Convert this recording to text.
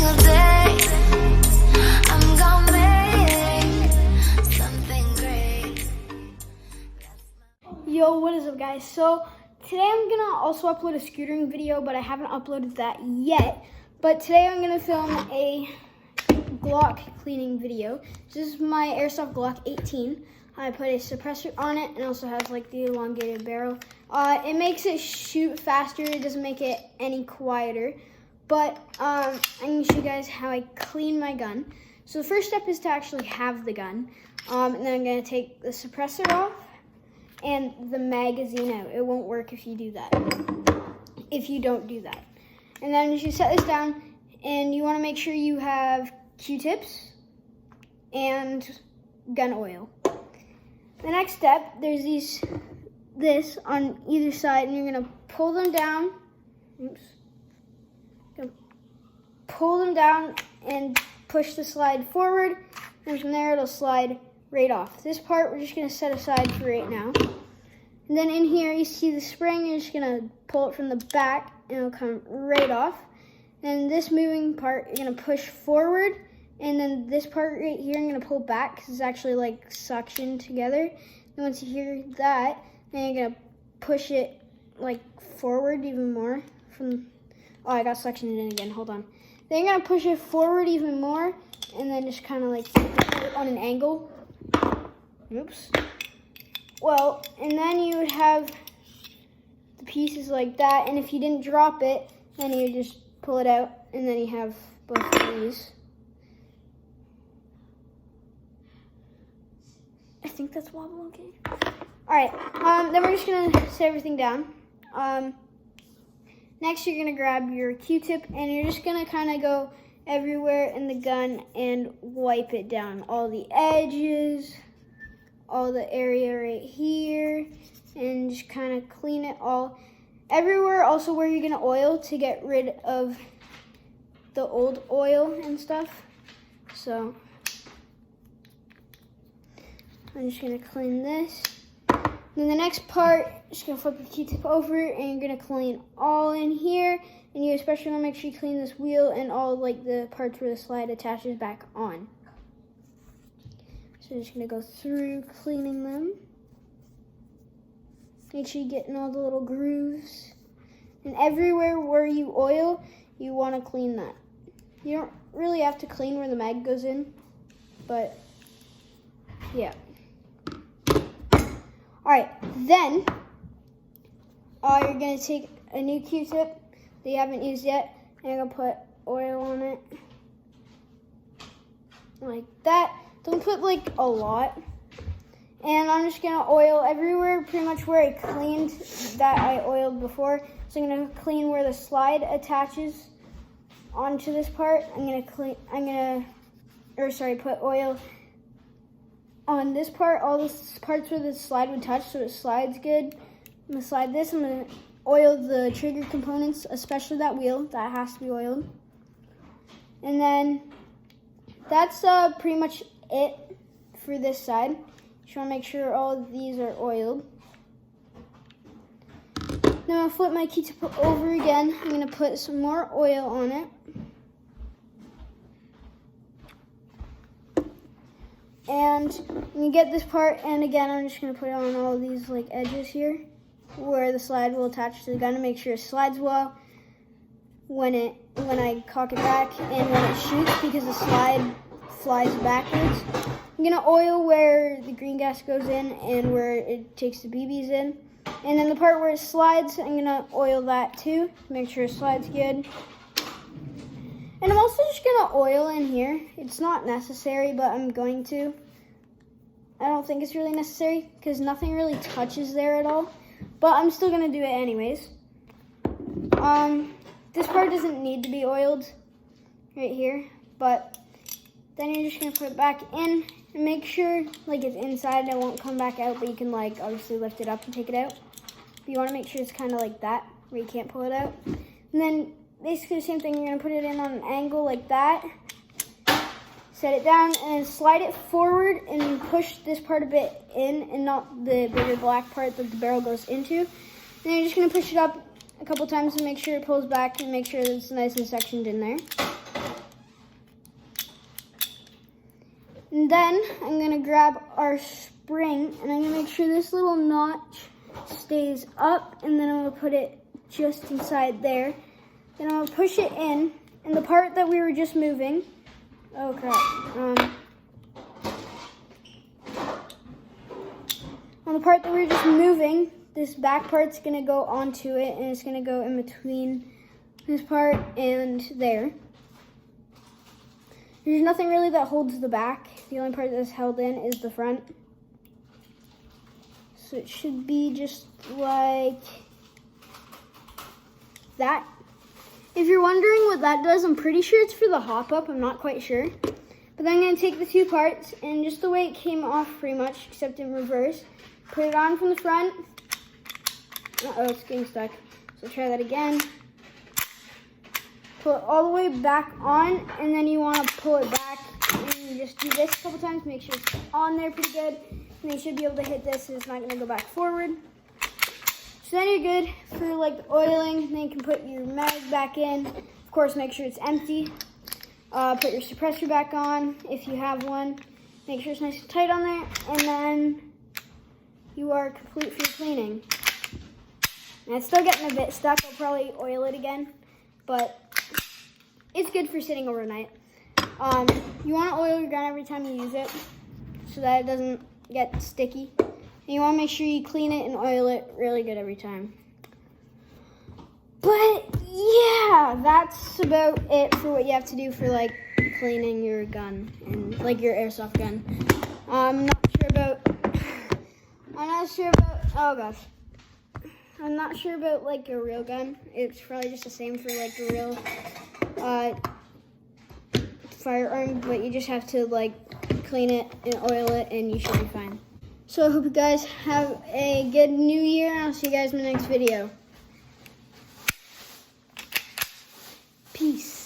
single day. I'm gonna make something great. Yo, what is up, guys? So today I'm gonna also upload a scootering video, but I haven't uploaded that yet. But today I'm gonna film a Glock cleaning video. This is my Airsoft Glock 18. I put a suppressor on it and also has like the elongated barrel. It makes it shoot faster. It doesn't make it any quieter. But I'm gonna show you guys how I clean my gun. So the first step is to actually have the gun. And then I'm gonna take the suppressor off and the magazine out. It won't work if you do that. If you don't do that. And then you set this down and you wanna make sure you have Q-tips and gun oil. The next step, there's this on either side, and you're gonna pull them down. Oops. Gonna pull them down and push the slide forward, and from there it'll slide right off. This part we're just gonna set aside for right now. And then in here you see the spring, you're just gonna pull it from the back and it'll come right off. And this moving part, you're gonna push forward, and then this part right here, I'm gonna pull back because it's actually like suction together. And once you hear that, then you're gonna push it like forward even more from, oh, I got suctioned in again, hold on. Then you're gonna push it forward even more, and then just kind of like on an angle. Oops. Well, and then you would have the pieces like that, and if you didn't drop it, then you just pull it out, and then you have both of these. I think that's wobble okay. All right, then we're just gonna set everything down. Next, you're gonna grab your Q-tip, and you're just gonna kind of go everywhere in the gun and wipe it down. All the edges, all the area right here, and just kind of clean it all. Everywhere also where you're gonna oil to get rid of the old oil and stuff. So I'm just gonna clean this. Then the next part, just gonna flip the Q-tip over and you're gonna clean all in here. And you especially wanna make sure you clean this wheel and all like the parts where the slide attaches back on. So I'm just gonna go through cleaning them. Make sure you get in all the little grooves. And everywhere where you oil, you wanna clean that. You don't really have to clean where the mag goes in, but yeah. All right, then you're gonna take a new Q-tip that you haven't used yet, and you're gonna put oil on it like that. Don't put like a lot. And I'm just gonna oil everywhere, pretty much where I cleaned that I oiled before. So I'm gonna clean where the slide attaches onto this part. Put oil on this part, all the parts where the slide would touch, so it slides good. I'm gonna slide this, I'm gonna oil the trigger components, especially that wheel, that has to be oiled. And then that's pretty much it for this side. Just wanna make sure all of these are oiled. Then I'll flip my Q-tip over again. I'm gonna put some more oil on it. And you get this part, and again, I'm just gonna put it on all of these like edges here, where the slide will attach to the gun to make sure it slides well when I cock it back and when it shoots, because the slide flies backwards. I'm gonna oil where the green gas goes in and where it takes the BBs in. And then the part where it slides, I'm gonna oil that too, to make sure it slides good. And I'm also just gonna oil in here. It's not necessary, but I'm going to. I don't think it's really necessary because nothing really touches there at all, but I'm still gonna do it anyways. This part doesn't need to be oiled right here, but then you're just gonna put it back in and make sure like it's inside and it won't come back out, but you can like obviously lift it up and take it out. But you wanna make sure it's kind of like that, where you can't pull it out. And then basically the same thing, you're gonna put it in on an angle like that, set it down, and slide it forward and push this part a bit in and not the bigger black part that the barrel goes into. Then you're just gonna push it up a couple times to make sure it pulls back and make sure that it's nice and sectioned in there. And then I'm gonna grab our spring and I'm gonna make sure this little notch stays up, and then I'm gonna put it just inside there. Then I'm gonna push it in, and the part that we were just moving, oh crap, on the part that we were just moving, this back part's gonna go onto it, and it's gonna go in between this part and there. There's nothing really that holds the back. The only part that's held in is the front. So it should be just like that. If you're wondering what that does, I'm pretty sure it's for the hop up. I'm not quite sure. But then I'm gonna take the two parts, and just the way it came off pretty much, except in reverse, put it on from the front. Uh-oh, it's getting stuck. So try that again. Pull it all the way back on, and then you want to pull it back, and you just do this a couple times, make sure it's on there pretty good, and you should be able to hit this, and it's not going to go back forward. So then you're good for like the oiling. Then you can put your mag back in. Of course, make sure it's empty. Put your suppressor back on if you have one. Make sure it's nice and tight on there, and then you are complete for your cleaning. And it's still getting a bit stuck. I'll probably oil it again, but it's good for sitting overnight. You want to oil your gun every time you use it so that it doesn't get sticky. And you want to make sure you clean it and oil it really good every time. But yeah, that's about it for what you have to do for like cleaning your gun and like your airsoft gun. I'm not sure about, oh gosh. I'm not sure about like a real gun. It's probably just the same for like a real firearm, but you just have to like clean it and oil it, and you should be fine. So I hope you guys have a good new year, and I'll see you guys in the next video. Peace.